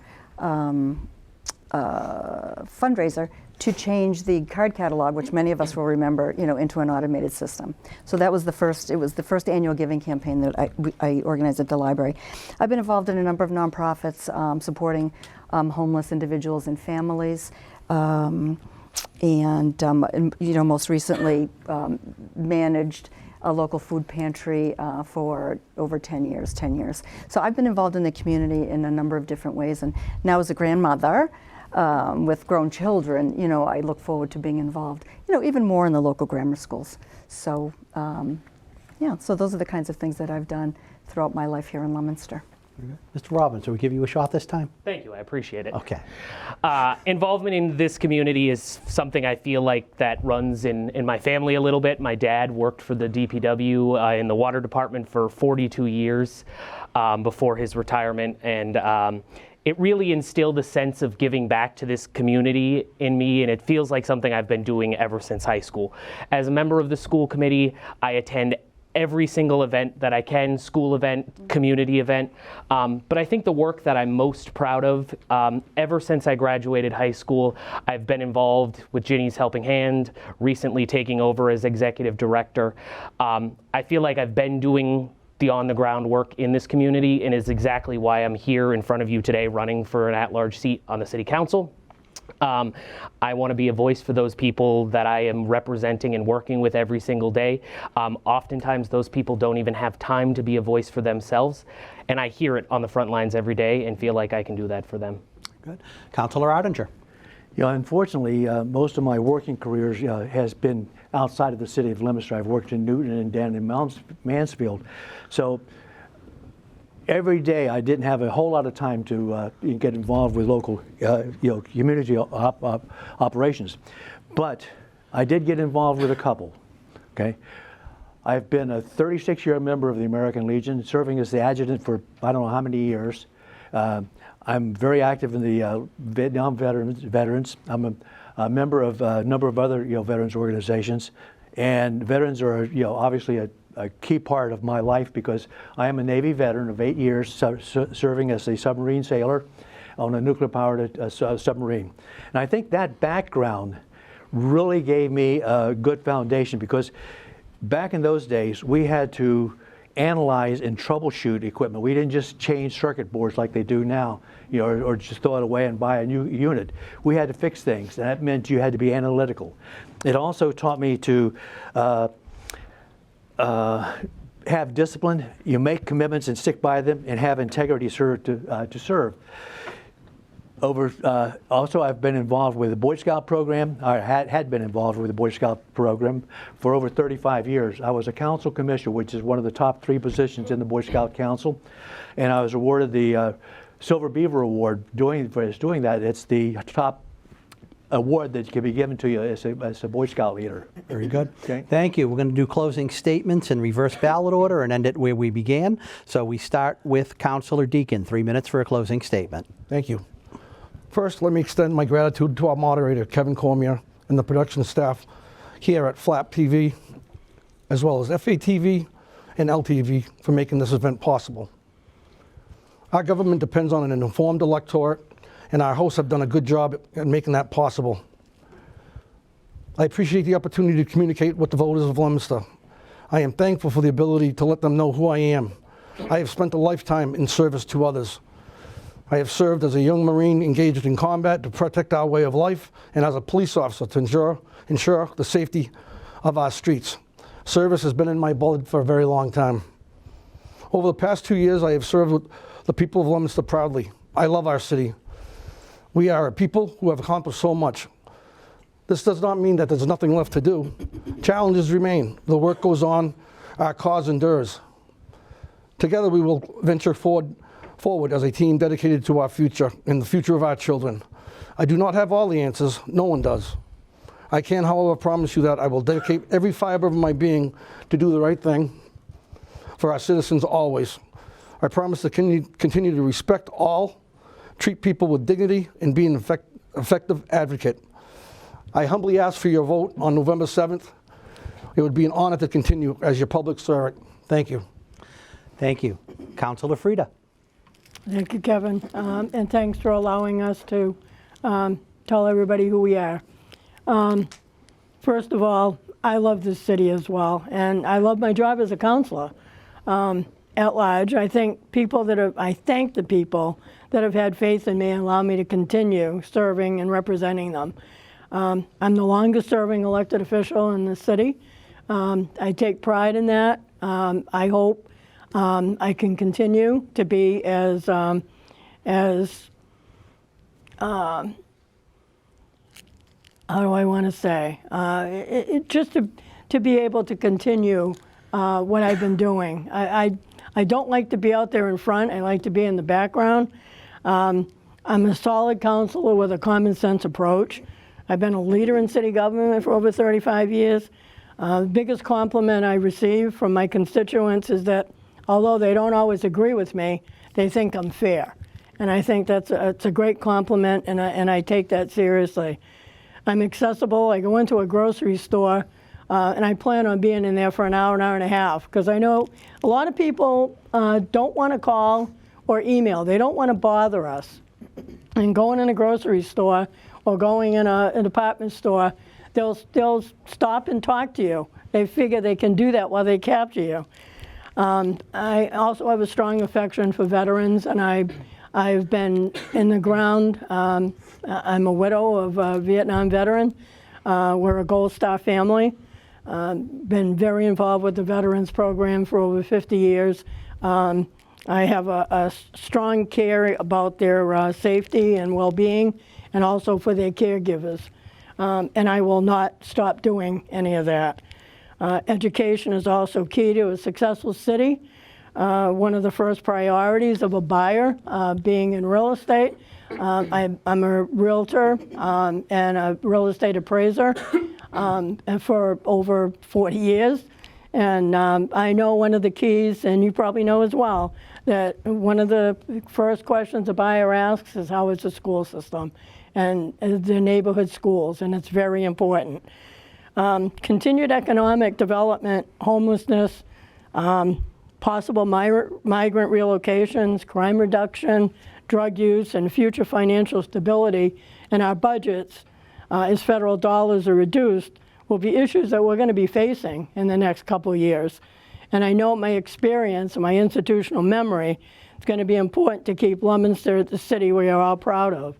fundraiser to change the card catalog, which many of us will remember, you know, into an automated system. So that was the first. It was the first annual giving campaign that I organized at the library. I've been involved in a number of nonprofits supporting homeless individuals and families, and you know, most recently managed a local food pantry for over 10 years. So I've been involved in the community in a number of different ways, and now as a grandmother with grown children, you know, I look forward to being involved, you know, even more in the local grammar schools. So, yeah, so those are the kinds of things that I've done throughout my life here in Leominster. Mr. Robbins, will we give you a shot this time? Thank you, I appreciate it. Okay. Involvement in this community is something I feel like that runs in my family a little bit. My dad worked for the DPW in the water department for 42 years before his retirement, and it really instilled a sense of giving back to this community in me, and it feels like something I've been doing ever since high school. As a member of the school committee, I attend every single event that I can, school event, community event. But I think the work that I'm most proud of, ever since I graduated high school, I've been involved with Ginny's Helping Hand, recently taking over as executive director. I feel like I've been doing the on-the-ground work in this community, and is exactly why I'm here in front of you today running for an at-large seat on the city council. I want to be a voice for those people that I am representing and working with every single day. Oftentimes those people don't even have time to be a voice for themselves, and I hear it on the front lines every day and feel like I can do that for them. Good. Councilor Ardinger. Yeah, unfortunately, most of my working careers has been outside of the city of Leominster. I've worked in Newton and down in Mansfield. So every day I didn't have a whole lot of time to get involved with local community operations. But I did get involved with a couple, okay? I've been a 36-year member of the American Legion, serving as the adjutant for I don't know how many years. I'm very active in the Vietnam veterans. I'm a member of a number of other veterans organizations, and veterans are obviously a key part of my life because I am a Navy veteran of 8 years serving as a submarine sailor on a nuclear-powered submarine. And I think that background really gave me a good foundation because back in those days we had to analyze and troubleshoot equipment. We didn't just change circuit boards like they do now, or just throw it away and buy a new unit. We had to fix things, and that meant you had to be analytical. It also taught me to have discipline. You make commitments and stick by them, and have integrity to serve. Also, I've been involved with the Boy Scout program. I had been involved with the Boy Scout program for over 35 years. I was a council commissioner, which is one of the top 3 positions in the Boy Scout Council, and I was awarded the Silver Beaver Award doing that. It's the top award that can be given to you as a Boy Scout leader. Very good. Okay. Thank you. We're going to do closing statements in reverse ballot order and end it where we began. So we start with Councilor Deakin. 3 minutes for a closing statement. Thank you. First, let me extend my gratitude to our moderator, Kevin Cormier, and the production staff here at Flap TV, as well as FATV and LTV for making this event possible. Our government depends on an informed electorate, and our hosts have done a good job at making that possible. I appreciate the opportunity to communicate with the voters of Leominster. I am thankful for the ability to let them know who I am. I have spent a lifetime in service to others. I have served as a young Marine engaged in combat to protect our way of life, and as a police officer to ensure the safety of our streets. Service has been in my blood for a very long time. Over the past 2 years, I have served with the people of Leominster proudly. I love our city. We are a people who have accomplished so much. This does not mean that there's nothing left to do. Challenges remain. The work goes on. Our cause endures. Together we will venture forward as a team dedicated to our future and the future of our children. I do not have all the answers. No one does. I can, however, promise you that I will dedicate every fiber of my being to do the right thing for our citizens always. I promise to continue to respect all, treat people with dignity, and be an effective advocate. I humbly ask for your vote on November 7th. It would be an honor to continue as your public servant. Thank you. Thank you. Councilor Frida. Thank you, Kevin, and thanks for allowing us to tell everybody who we are. First of all, I love this city as well, and I love my job as a counselor at large. I thank the people that have had faith in me and allow me to continue serving and representing them. I'm the longest serving elected official in the city. I take pride in that. I hope I can continue to be as how do I want to say, just to be able to continue what I've been doing. I don't like to be out there in front. I like to be in the background. I'm a solid counselor with a common sense approach. I've been a leader in city government for over 35 years. The biggest compliment I receive from my constituents is that although they don't always agree with me, they think I'm fair. And I think it's a great compliment, and I take that seriously. I'm accessible. I go into a grocery store, and I plan on being in there for an hour and a half, because I know a lot of people don't want to call or email. They don't want to bother us. And going in a grocery store or going in an department store, they'll stop and talk to you. They figure they can do that while they capture you. I also have a strong affection for veterans, and I've been in the ground. I'm a widow of a Vietnam veteran. We're a Gold Star family. Been very involved with the Veterans Program for over 50 years. I have a strong care about their safety and well-being, and also for their caregivers. And I will not stop doing any of that. Education is also key to a successful city. One of the first priorities of a buyer being in real estate. I'm a realtor and a real estate appraiser for over 40 years. And I know one of the keys, and you probably know as well, that one of the first questions a buyer asks is how is the school system and the neighborhood schools, and it's very important. Continued economic development, homelessness, possible migrant relocations, crime reduction, drug use, and future financial stability in our budgets as federal dollars are reduced will be issues that we're going to be facing in the next couple of years. And I know my experience and my institutional memory, it's going to be important to keep Leominster the city we are all proud of.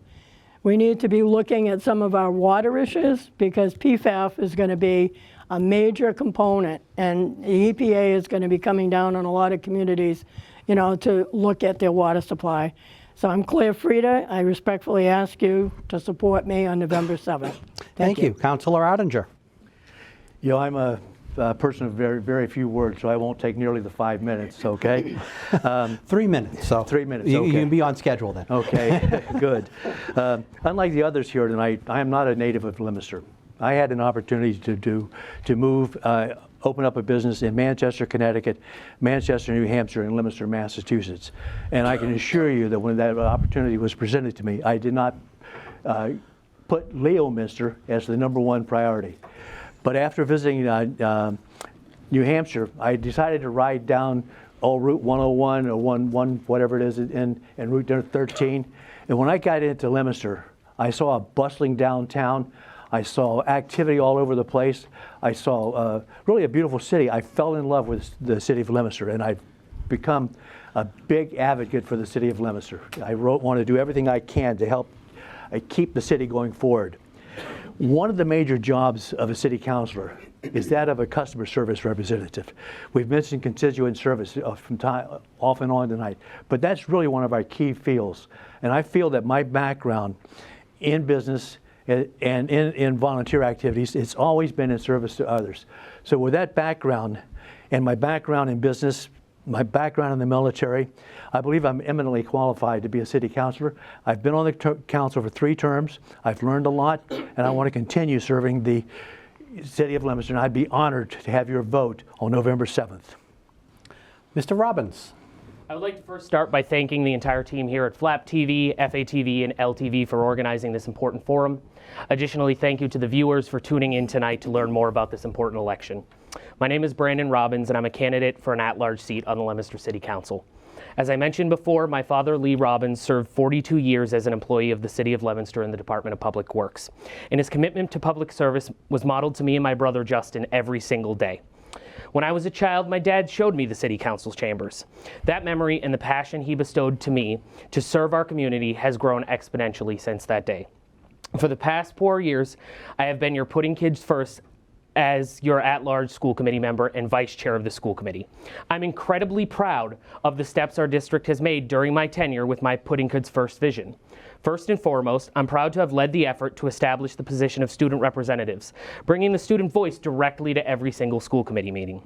We need to be looking at some of our water issues, because PFAS is going to be a major component, and the EPA is going to be coming down on a lot of communities, to look at their water supply. So I'm Claire Frida. I respectfully ask you to support me on November 7th. Thank you. Councilor Ottinger. I'm a person of very, very few words, so I won't take nearly the 5 minutes, okay? 3 minutes. So 3 minutes, you okay. can be on schedule then. Okay, good. Unlike the others here tonight, I am not a native of Leominster. I had an opportunity to move, open up a business in Manchester, Connecticut, Manchester, New Hampshire, and Leominster, Massachusetts. And I can assure you that when that opportunity was presented to me, I did not put Leominster as the #1 priority. But after visiting New Hampshire, I decided to ride down Route 101 or 11, whatever it is, and Route 13. And when I got into Leominster, I saw a bustling downtown. I saw activity all over the place. I saw really a beautiful city. I fell in love with the city of Leominster, and I've become a big advocate for the city of Leominster. I want to do everything I can to help keep the city going forward. One of the major jobs of a city councilor is that of a customer service representative. We've mentioned constituent service from time off and on tonight, but that's really one of our key fields. And I feel that my background in business and in volunteer activities, it's always been in service to others. So with that background and my background in business, my background in the military, I believe I'm eminently qualified to be a city councilor. I've been on the council for 3 terms. I've learned a lot, and I want to continue serving the city of Leominster, and I'd be honored to have your vote on November 7th. Mr. Robbins. I would like to first start by thanking the entire team here at Flap TV, FATV, and LTV for organizing this important forum. Additionally, thank you to the viewers for tuning in tonight to learn more about this important election. My name is Brandon Robbins, and I'm a candidate for an at-large seat on the Leominster City Council. As I mentioned before, my father, Lee Robbins, served 42 years as an employee of the City of Leominster in the Department of Public Works, and his commitment to public service was modeled to me and my brother Justin every single day. When I was a child, my dad showed me the City Council's chambers. That memory and the passion he bestowed to me to serve our community has grown exponentially since that day. For the past 4 years, I have been your Putting Kids First as your at-large school committee member and vice chair of the school committee. I'm incredibly proud of the steps our district has made during my tenure with my Putting Kids First vision. First and foremost, I'm proud to have led the effort to establish the position of student representatives, bringing the student voice directly to every single school committee meeting.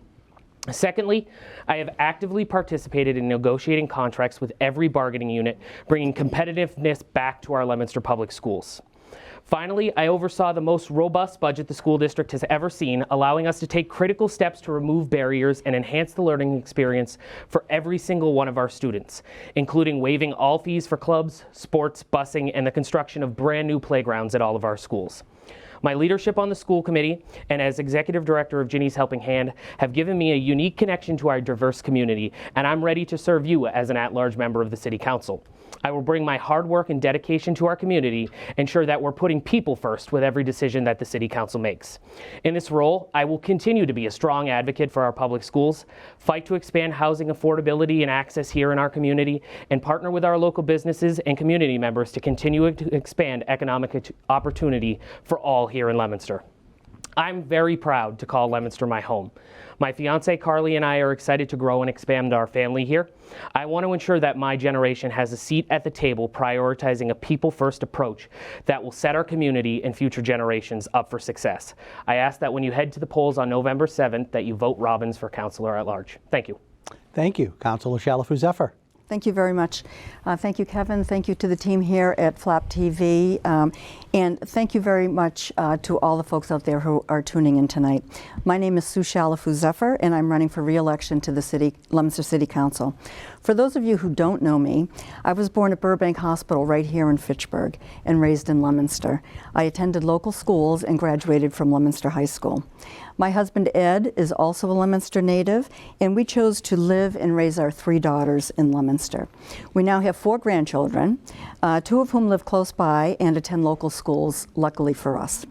Secondly, I have actively participated in negotiating contracts with every bargaining unit, bringing competitiveness back to our Leominster Public Schools. Finally, I oversaw the most robust budget the school district has ever seen, allowing us to take critical steps to remove barriers and enhance the learning experience for every single one of our students, including waiving all fees for clubs, sports, busing, and the construction of brand new playgrounds at all of our schools. My leadership on the school committee and as executive director of Ginny's Helping Hand have given me a unique connection to our diverse community, and I'm ready to serve you as an at-large member of the City Council. I will bring my hard work and dedication to our community, ensure that we're putting people first with every decision that the City Council makes. In this role, I will continue to be a strong advocate for our public schools, fight to expand housing affordability and access here in our community, and partner with our local businesses and community members to continue to expand economic opportunity for all here in Leominster. I'm very proud to call Leominster my home. My fiance Carly and I are excited to grow and expand our family here. I want to ensure that my generation has a seat at the table, prioritizing a people-first approach that will set our community and future generations up for success. I ask that when you head to the polls on November 7th that you vote Robbins for Councilor at Large. Thank you. Thank you. Councilor Shalafou-Zephyr. Thank you very much. Thank you, Kevin. Thank you to the team here at Flap TV. And thank you very much to all the folks out there who are tuning in tonight. My name is Sue Shalafou-Zephyr, and I'm running for re-election to the Leominster City Council. For those of you who don't know me, I was born at Burbank Hospital right here in Fitchburg and raised in Leominster. I attended local schools and graduated from Leominster High School. My husband Ed is also a Leominster native, and we chose to live and raise our 3 daughters in Leominster. We now have 4 grandchildren, 2 of whom live close by and attend local schools, luckily for us.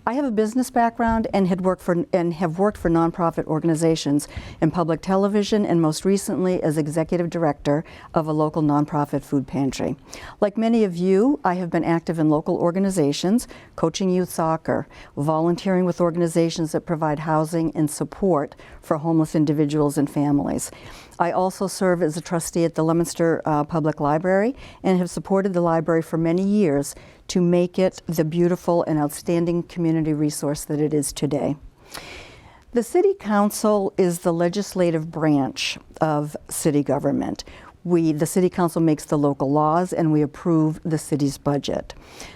I have a business background and have worked for nonprofit organizations in public television and most recently as executive director of a local nonprofit food pantry. Like many of you, I have been active in local organizations, coaching youth soccer, volunteering with organizations that provide housing and support for homeless individuals and families. I also serve as a trustee at the Leominster Public Library and have supported the library for many years to make it the beautiful and outstanding community resource that it is today. The City Council is the legislative branch of city government. The City Council makes the local laws and we approve the city's budget.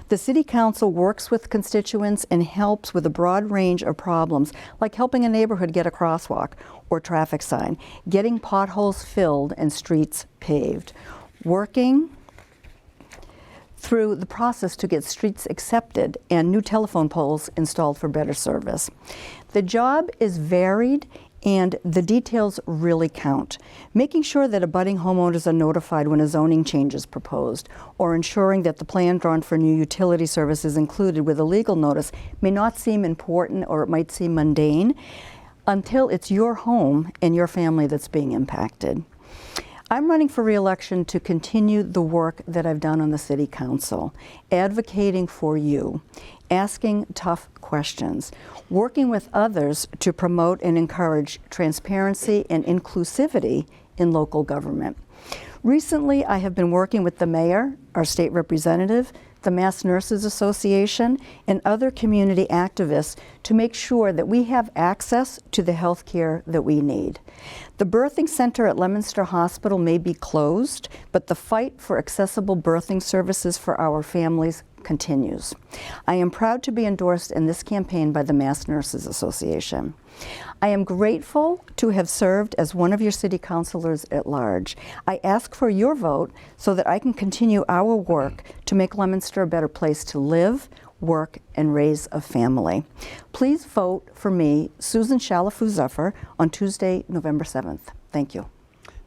The City Council works with constituents and helps with a broad range of problems, like helping a neighborhood get a crosswalk or traffic sign, getting potholes filled and streets paved, working through the process to get streets accepted and new telephone poles installed for better service. The job is varied and the details really count. Making sure that abutting homeowners are notified when a zoning change is proposed, or ensuring that the plan drawn for new utility service is included with a legal notice may not seem important, or it might seem mundane, until it's your home and your family that's being impacted. I'm running for re-election to continue the work that I've done on the City Council, advocating for you, asking tough questions, working with others to promote and encourage transparency and inclusivity in local government. Recently, I have been working with the mayor, our state representative, the Mass Nurses Association, and other community activists to make sure that we have access to the health care that we need. The birthing center at Leominster Hospital may be closed, but the fight for accessible birthing services for our families continues. I am proud to be endorsed in this campaign by the Mass Nurses Association. I am grateful to have served as one of your city councilors at large. I ask for your vote so that I can continue our work to make Leominster a better place to live, work, and raise a family. Please vote for me, Susan Shalafu-Zephyr, on Tuesday, November 7th. Thank you.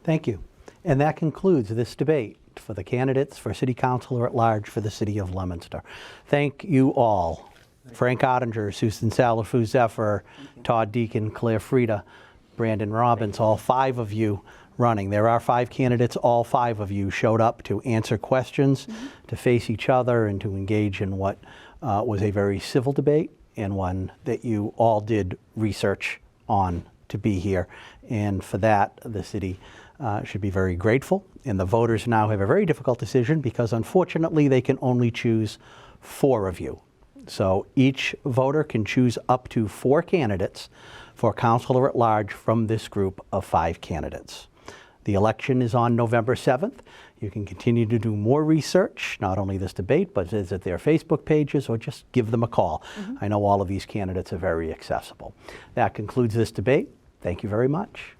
Thank you. And that concludes this debate for the candidates for City Councilor at Large for the City of Leominster. Thank you all. Frank Ottinger, Susan Shalafu-Zephyr, Todd Deacon, Claire Frieda, Brandon Robbins, all 5 of you running. There are 5 candidates. All 5 of you showed up to answer questions, to face each other, and to engage in what was a very civil debate, and one that you all did research on to be here. And for that, the city should be very grateful. And the voters now have a very difficult decision because, unfortunately, they can only choose 4 of you. So each voter can choose up to 4 candidates for councilor at large from this group of 5 candidates. The election is on November 7th. You can continue to do more research, not only this debate, but visit their Facebook pages or just give them a call. I know all of these candidates are very accessible. That concludes this debate. Thank you very much.